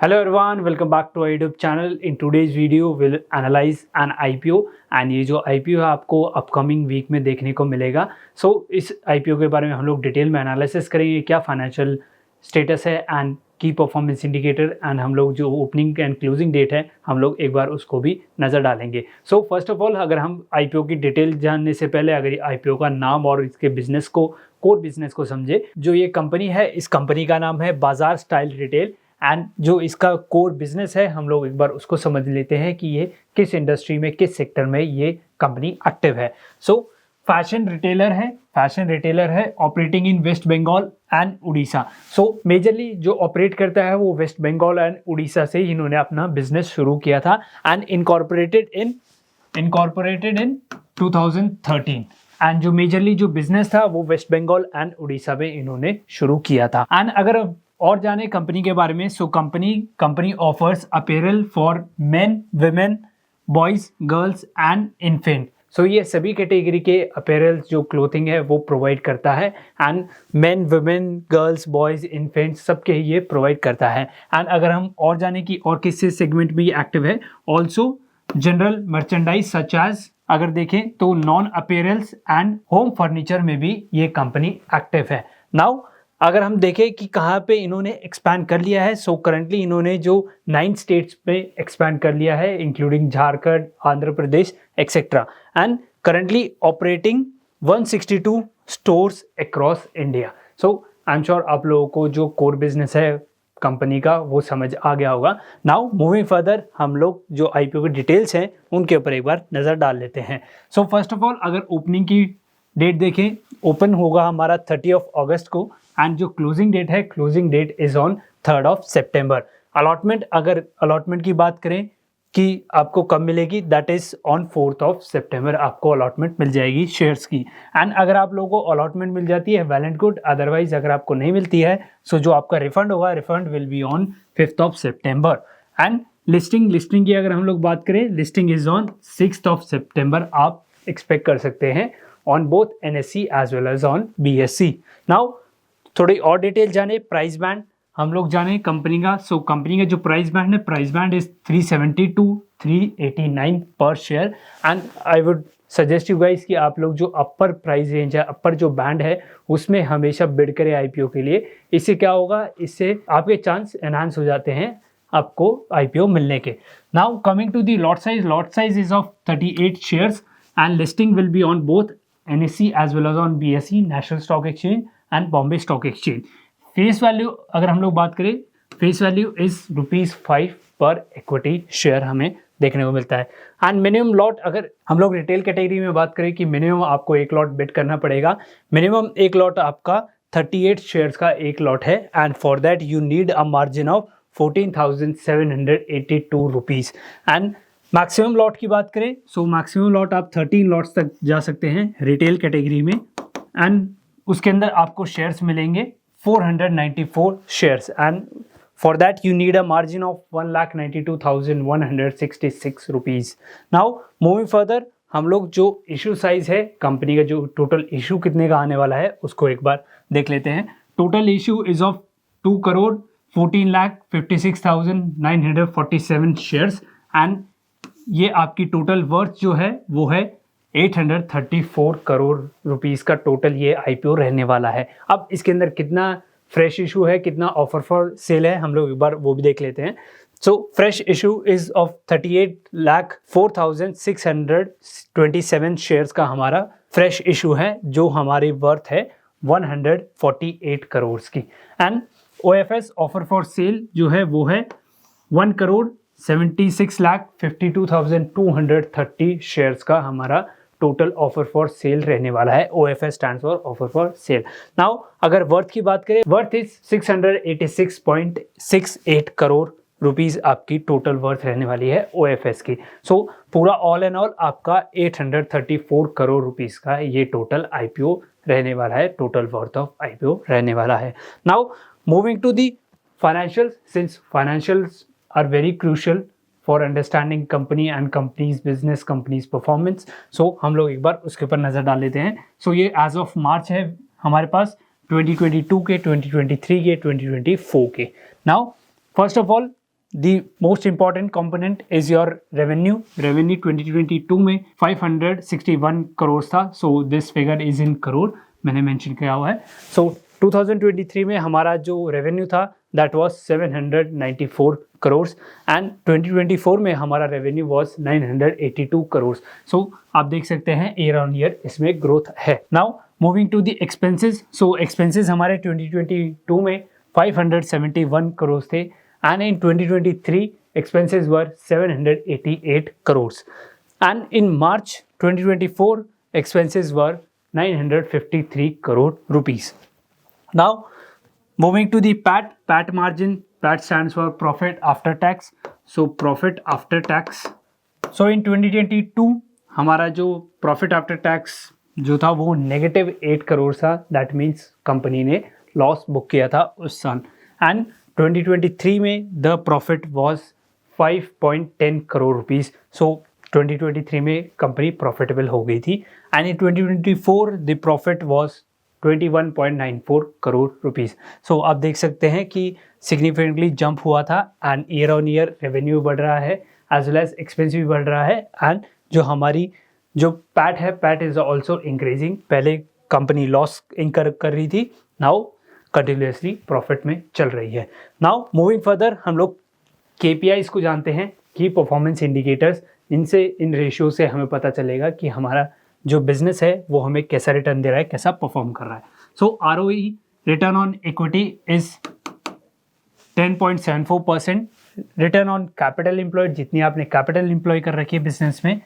Hello everyone, welcome back to our YouTube channel. In today's video, we'll analyze an IPO and ये जो IPO है आपको upcoming week में देखने को मिलेगा. इस IPO के बारे में हम लोग डिटेल में एनालिसिस करेंगे, क्या फाइनेंशियल स्टेटस है एंड की परफॉर्मेंस इंडिकेटर एंड हम लोग जो ओपनिंग एंड क्लोजिंग डेट है हम लोग एक बार उसको भी नज़र डालेंगे. फर्स्ट ऑफ ऑल अगर हम IPO की डिटेल जानने से पहले अगर IPO का नाम और इसके बिजनेस को कोर बिजनेस को समझे. जो ये कंपनी है इस कंपनी का नाम है बाजार स्टाइल रिटेल एंड जो इसका कोर बिजनेस है हम लोग एक बार उसको समझ लेते हैं कि ये किस इंडस्ट्री में किस सेक्टर में ये कंपनी एक्टिव है. फैशन रिटेलर है operating in West Bengal and Orissa. Majorly जो ऑपरेट करता है वो वेस्ट बंगाल एंड उड़ीसा से इन्होंने अपना बिजनेस शुरू किया था एंड इनकॉर्पोरेटेड इन 2013 एंड जो मेजरली जो बिजनेस था वो वेस्ट बंगाल एंड उड़ीसा में इन्होंने शुरू किया था. एंड अगर और जाने कंपनी के बारे में company offers apparel for main women boys girls and infant. ये सभी कैटेगरी के अपैरल जो क्लोथिंग है वो प्रोवाइड करता है and main women girls boys infant सबके ये प्रोवाइड करता है. एंड अगर हम और जाने की और किस सेगमेंट में ये एक्टिव है, also general merchandise such as अगर देखें तो non apparels and home furniture में भी ये कंपनी एक्टिव है. नाउ अगर हम देखें कि कहाँ पे इन्होंने एक्सपैंड कर लिया है, करंटली इन्होंने जो 9 स्टेट्स पे एक्सपैंड कर लिया है including Jharkhand, Andhra Pradesh etcetera and currently operating 162 stores across India. I am sure आप लोगों को जो कोर बिजनेस है कंपनी का वो समझ आ गया होगा. नाउ मूविंग फर्दर हम लोग जो IPO की डिटेल्स हैं उनके ऊपर एक बार नज़र डाल लेते हैं. फर्स्ट ऑफ ऑल अगर ओपनिंग की डेट देखें, ओपन होगा हमारा 30 अगस्त को एंड जो क्लोजिंग डेट इज ऑन 3 सितंबर. अगर अलॉटमेंट की बात करें कि आपको कब मिलेगी, दैट इज ऑन 4 सितंबर आपको अलॉटमेंट मिल जाएगी शेयर्स की. एंड अगर आप लोगों को अलॉटमेंट मिल जाती है वेल एंड गुड, अदरवाइज अगर आपको नहीं मिलती है जो आपका refund will be on 5 September. And listing की अगर हम लोग बात करें, लिस्टिंग इज ऑन 6 सितंबर आप एक्सपेक्ट कर सकते हैं on both NSE as well as on BSE. Now थोड़ी और डिटेल जाने, प्राइस बैंड हम लोग जाने कंपनी का. कंपनी का जो प्राइस बैंड है, प्राइस बैंड इज 370 to 389 पर share. And I would suggest you guys कि आप लोग जो अपर प्राइस रेंज है, अपर जो बैंड है उसमें हमेशा बिड करें IPO के लिए. इससे क्या होगा, इससे आपके चांस एनहांस हो जाते हैं आपको IPO मिलने के. Now coming to the lot size is of 38 shares and listing will be on both NSE as well as on BSE, national stock exchange and Bombay stock exchange. Face value अगर हम लोग बात करें, फेस वैल्यू इज ₹5 पर equity share हमें देखने को मिलता है. एंड मिनिमम लॉट अगर हम लोग रिटेल कैटेगरी में बात करें कि मिनिमम आपको एक लॉट बिड करना पड़ेगा. मिनिमम एक लॉट आपका 38 शेयर्स का एक लॉट है and for that you need a margin of 14,782 rupees. And maximum lot की बात करें, मैक्सिमम लॉट आप 13 लॉट्स तक जा सकते हैं रिटेल कैटेगरी में एंड उसके अंदर आपको शेयर्स मिलेंगे 494 shares and for that you need a margin of 1,92,166 rupees. Now moving further हम लोग जो इशू साइज है कंपनी का, जो टोटल इशू कितने का आने वाला है उसको एक बार देख लेते हैं. Total issue is of 2,14,56,947 shares and ये आपकी टोटल वर्थ जो है वो है 834 करोड़ रुपीस का टोटल ये IPO रहने वाला है. अब इसके अंदर कितना फ्रेश इशू है, कितना ऑफर फॉर सेल है, हम लोग एक बार वो भी देख लेते हैं. Fresh issue is of 38,04,627 shares का हमारा फ्रेश इशू है जो हमारी वर्थ है 148 करोड़ की. And OFS offer for sale जो है वो है 1,76,52,230 शेयर्स का हमारा टोटल ऑफर फॉर सेल रहने वाला है. OFS stands for offer for sale. Now अगर वर्थ की बात करें, वर्थ इज 686.68 करोड़ रुपीस आपकी टोटल वर्थ रहने वाली है OFS की. पूरा ऑल एंड ऑल आपका 834 करोड़ रुपीस का ये टोटल IPO रहने वाला है, टोटल वर्थ ऑफ IPO रहने वाला है. Now moving to the financials, since financials are very crucial for understanding company and company's business, company's performance. हम लोग एक बार उसके ऊपर नज़र डाल लेते हैं. ये एज ऑफ मार्च है हमारे पास 2022 के, 2023 के, 2024 के. Now first of all the most important component is your revenue 2022 में 561 करोड़ था, so this figure is in crore, मैंने मेंशन किया हुआ है। सो 2023 में हमारा जो रेवेन्यू था दैट वाज 794 करोड़ एंड 2024 में हमारा रेवेन्यू वाज 982 करोड़। सो आप देख सकते हैं ईयर ऑन ईयर इसमें ग्रोथ है। Now moving to the expenses, so expenses हमारे 2022 में 571 करोड़ थे and in 2023 expenses were 788 crores and in March 2024 expenses were 953 crore rupees. Now moving to the PAT margin, PAT stands for profit after tax. So profit after tax, so in 2022 हमारा जो profit after tax जो था वो -8 करोड़ था, that means company ने loss book किया था उस साल। एंड 2023 में the profit was 5.10 crore rupees, so 2023 में कंपनी प्रॉफिटेबल हो गई थी and in 2024 the profit was 21.94 crore rupees. So आप देख सकते हैं कि सिग्निफिकेंटली जंप हुआ था and year on year revenue बढ़ रहा है एज वेल एज एक्सपेंस भी बढ़ रहा है एंड जो हमारी जो पैट है, पैट इज ऑल्सो इंक्रीजिंग। पहले कंपनी लॉस इंकर कर रही थी, नाउ कंटिन्यूसली प्रॉफिट में चल रही है। नाउ मूविंग फर्दर हम लोग KPIs को जानते हैं, की परफॉर्मेंस इंडिकेटर्स, इनसे इन रेशियो से हमें पता चलेगा कि हमारा जो बिजनेस है वो हमें कैसा रिटर्न दे रहा है, कैसा परफॉर्म कर रहा है। सो ROE return on equity is 10.74%, return on capital employed, जितनी आपने कैपिटल एम्प्लॉय कर रखी है बिजनेस में,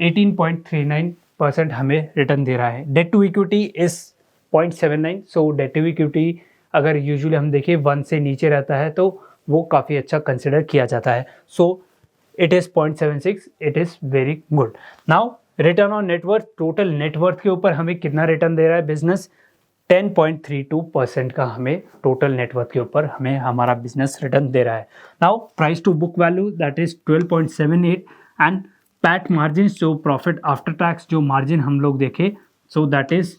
18.39% हमें रिटर्न दे रहा है। Debt to equity is 0.79, so debt to equity अगर यूजुअली हम देखें 1 से नीचे रहता है तो वो काफ़ी अच्छा कंसिडर किया जाता है। So it is 0.76, it is very good. Now return on net worth, total net worth के ऊपर हमें कितना रिटर्न दे रहा है बिजनेस, 10.32% का हमें टोटल नेटवर्थ के ऊपर हमें हमारा बिजनेस रिटर्न दे रहा है। Now price to book value that is 12.78 and PAT margin, जो प्रॉफिट आफ्टर टैक्स जो मार्जिन हम लोग देखें, so that is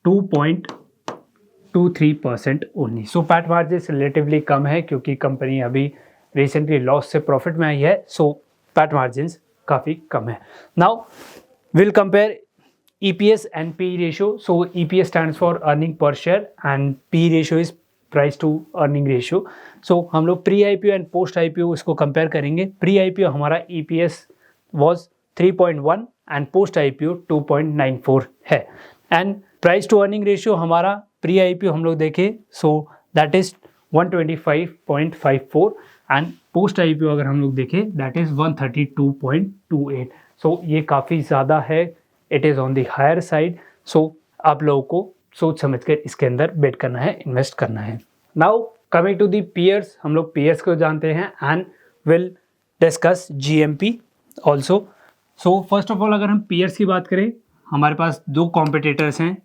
2.23% only. So PAT margin relatively कम है क्योंकि कंपनी अभी रिसेंटली लॉस से प्रॉफिट में आई है, सो पैट मार्जिन काफ़ी कम है। Now will compare EPS and PE ratio. So EPS stands for earning per share and PE ratio is price to earning ratio. So हम लोग pre IPO and post IPO इसको compare करेंगे। Pre IPO हमारा EPS was 3.1 and post IPO 2.94 है and price to earning ratio हमारा pre IPO हम लोग देखें, so that is 125.54 and post IPO अगर हम लोग देखें दैट इज 132.28। सो ये काफ़ी ज़्यादा है, it is on the higher side. So आप लोगों को सोच समझ कर इसके अंदर बेट करना है, इन्वेस्ट करना है। Now coming to the peers, हम लोग पीयर्स को जानते हैं and will discuss GMP also. So first of all अगर हम पीयर्स की बात करें, हमारे पास 2 कॉम्पिटिटर्स हैं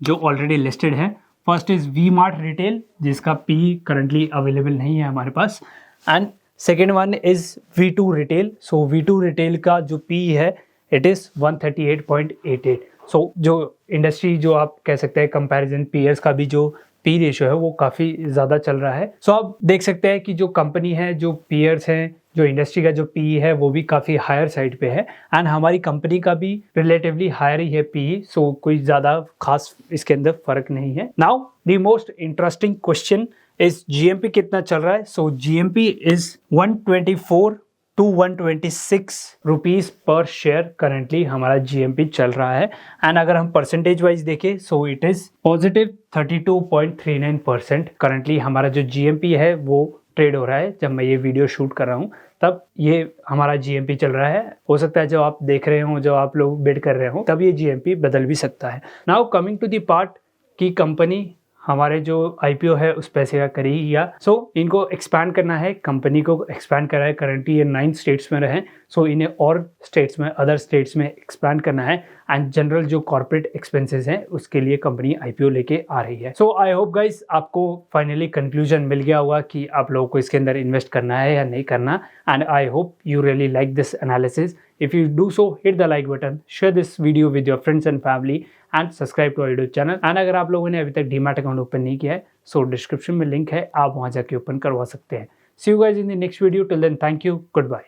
जो ऑलरेडी लिस्टेड हैं। फर्स्ट इज़ V-Mart रिटेल जिसका PE करंटली अवेलेबल नहीं है हमारे पास, and second one is V2 retail. So V2 retail का जो PE है इट इज़ 138.88। सो जो इंडस्ट्री जो आप कह सकते हैं कंपैरिजन पीयर्स का भी जो पी रेशियो है वो काफ़ी ज़्यादा चल रहा है। सो आप देख सकते हैं कि जो कंपनी है, जो पीयर्स हैं, जो इंडस्ट्री का जो पी है वो भी काफ़ी हायर साइड पे है एंड हमारी कंपनी का भी रिलेटिवली हायर ही है पी, सो कोई ज़्यादा खास इसके अंदर फर्क नहीं है। Now the most interesting question is GMP कितना चल रहा है। सो GMP इज 124 to 126 रुपीज़ पर शेयर करंटली हमारा GMP चल रहा है एंड अगर हम परसेंटेज वाइज देखें so it is positive 32.39% currently हमारा जो GMP है वो ट्रेड हो रहा है। जब मैं ये वीडियो शूट कर रहा हूँ तब ये हमारा GMP चल रहा है। हो सकता है जो आप देख रहे हो, जो आप लोग बिड कर रहे हो, तब ये GMP बदल भी सकता है। Now coming to the part की कंपनी हमारे जो IPO है उस पैसे का करेगी या सो इनको एक्सपैंड करना है, कंपनी को एक्सपैंड करा है। करंटली ये 9 स्टेट्स में रहे, सो इन्हें और स्टेट्स में, अदर स्टेट्स में एक्सपैंड करना है एंड जनरल जो कॉर्पोरेट एक्सपेंसेस हैं उसके लिए कंपनी IPO लेके आ रही है। सो आई होप गाइस आपको फाइनली कंक्लूजन मिल गया होगा कि आप लोगों को इसके अंदर इन्वेस्ट करना है या नहीं करना, and I hope you really like this analysis. If you do so, hit the like button, share this video with your friends and family and subscribe to our YouTube channel. And अगर आप लोगों ने अभी तक demat account open नहीं किया है, सो description में लिंक है, आप वहाँ जाके ओपन करवा सकते हैं। See you guys in the next video, till then thank you, good bye.